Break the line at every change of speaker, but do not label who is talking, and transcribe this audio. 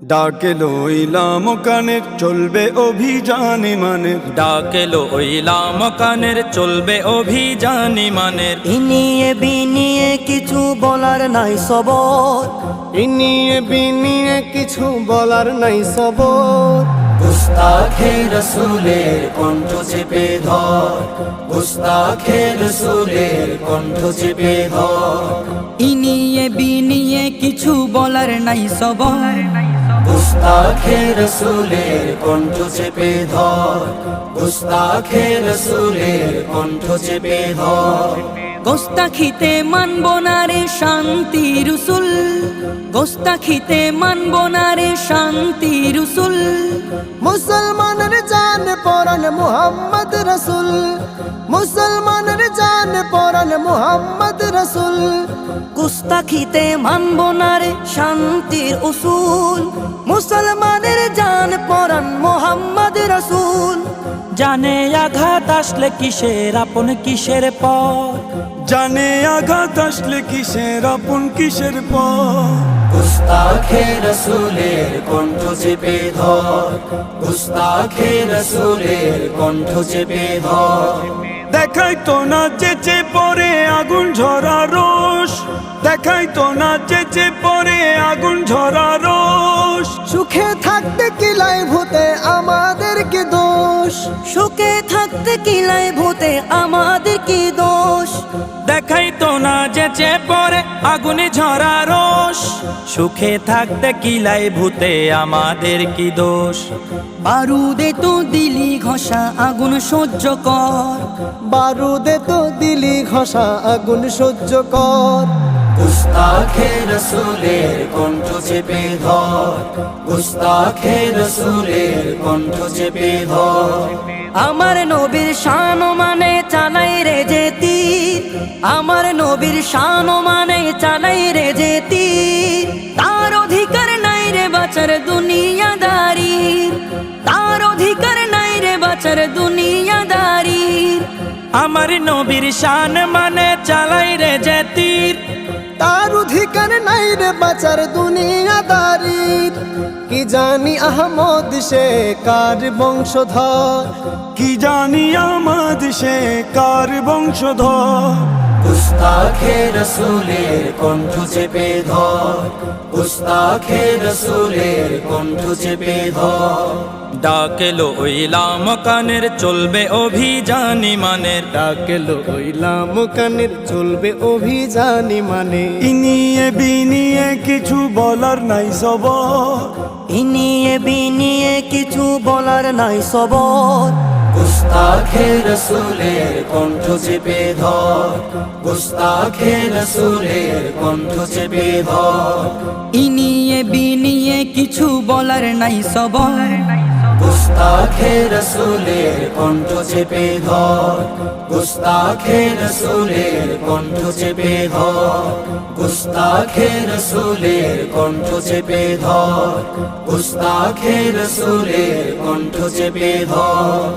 ডাকে লইলাম কানের চলবে অভিযান ইমানের,
ডাকে লইলাম কানের চলবে অভিযান ইমানের।
ইনিয়ে বিনিয়ে কিছু বলার নাই সবর,
ইনিয়ে বিনিয়ে কিছু বলার নাই সবর।
গুস্তাখে রসুলের কণ্ঠ চেপে ধর, গুস্তাখে রসুলের কণ্ঠ চেপে ধর।
ইনিয়ে বিনিয়ে কিছু বলার নাই সবর,
গুস্তাখে রসুলের কণ্ঠ চেপে ধর, গুস্তাখে রসুলের কণ্ঠ চেপে ধর।
গোস্তাখিতে মানব না রে শান্তি রসুল, গোস্তাখিতে মানব না রে শান্তি রসুল।
মুসলমানের জান পরান মুহাম্মদ রসুল, মুসলমানের জান পরান মুহাম্মদ রসুল।
গুস্তাখিতে মানব না রে শান্তির উসুল, মুসলমানের জান পরান মোহাম্মদ রসুল।
জানে আঘাত আসলে কিসের আপন কিসের পর,
জানে আঘাত আসলে কিসের আপন কিসের পর।
গুস্তাখে রসুলের কণ্ঠ চেপে ধর, গুস্তাখে রসুলের কণ্ঠ চেপে ধর।
দেখাই তো না চেচে পরে আগুন ঝরা রোষ, দেখাই তো না চেচে পরে আগুন ঝরা রোষ।
সুখে থাকতে কিলাই ভূতে আমাদের কি দোষ,
সুখে থাকতে কিলাই ভূতে আমাদের কি দোষ।
দেখাই তো না যেচে পরে আগুনে ঝরা রোষ। সুখে থাকতে কিলাই ভূতে আমাদের কি দোষ।
বারুদে তো দিলি ঘষা আগুন সহ্য কর,
বারুদে তো দিলি ঘষা আগুন সহ্য কর।
গুস্তাখে রসুলের কণ্ঠ চেপে ধর, গুস্তাখে রসুলের কণ্ঠ চেপে ধর। আমার নবীর শান মানে চালাই রে যে তীর, আমার নবীর শান মানে চালাই রে যে তীর। তার অধিকার নাই রে বাঁচার দুনিয়াদারির, তার অধিকার নাই রে বাঁচার দুনিয়াদারির।
আমার নবীর শান মানে চালাই রে যে তীর,
তার অধিকার নাই রে বাঁচার দুনিয়াদারির। কি জানি আহমদ সে কার বংশধর,
কি জানি আমাদ সে কার বংশধর।
গুস্তাখে রসুলের কণ্ঠ চেপে ধর, গুস্তাখে রসুলের কণ্ঠ চেপে ধর।
ডাকে লইলাম কানের চলবে অভিযান ইমানের,
ডাকে লইলাম কানের চলবে অভিযান মানে।
ইনিয়ে বিনিয়ে কিছু বলার নাই সবর,
ইনিয়ে বিনিয়ে কিছু বলার নাই সবর। গুস্তাখে রসুলের কণ্ঠ চেপে ধর, গুস্তাখে রসুলের কণ্ঠ চেপে ধর।
ইনিয়ে বিনিয়ে কিছু বলার নাই সবর,
গুস্তাখে রসুলের কণ্ঠ চেপে ধর, গুস্তাখে রসুলের কণ্ঠ চেপে ধর। গুস্তাখে রসুলের কণ্ঠ চেপে ধর, গুস্তাখে রসুলের কণ্ঠ চেপে ধর।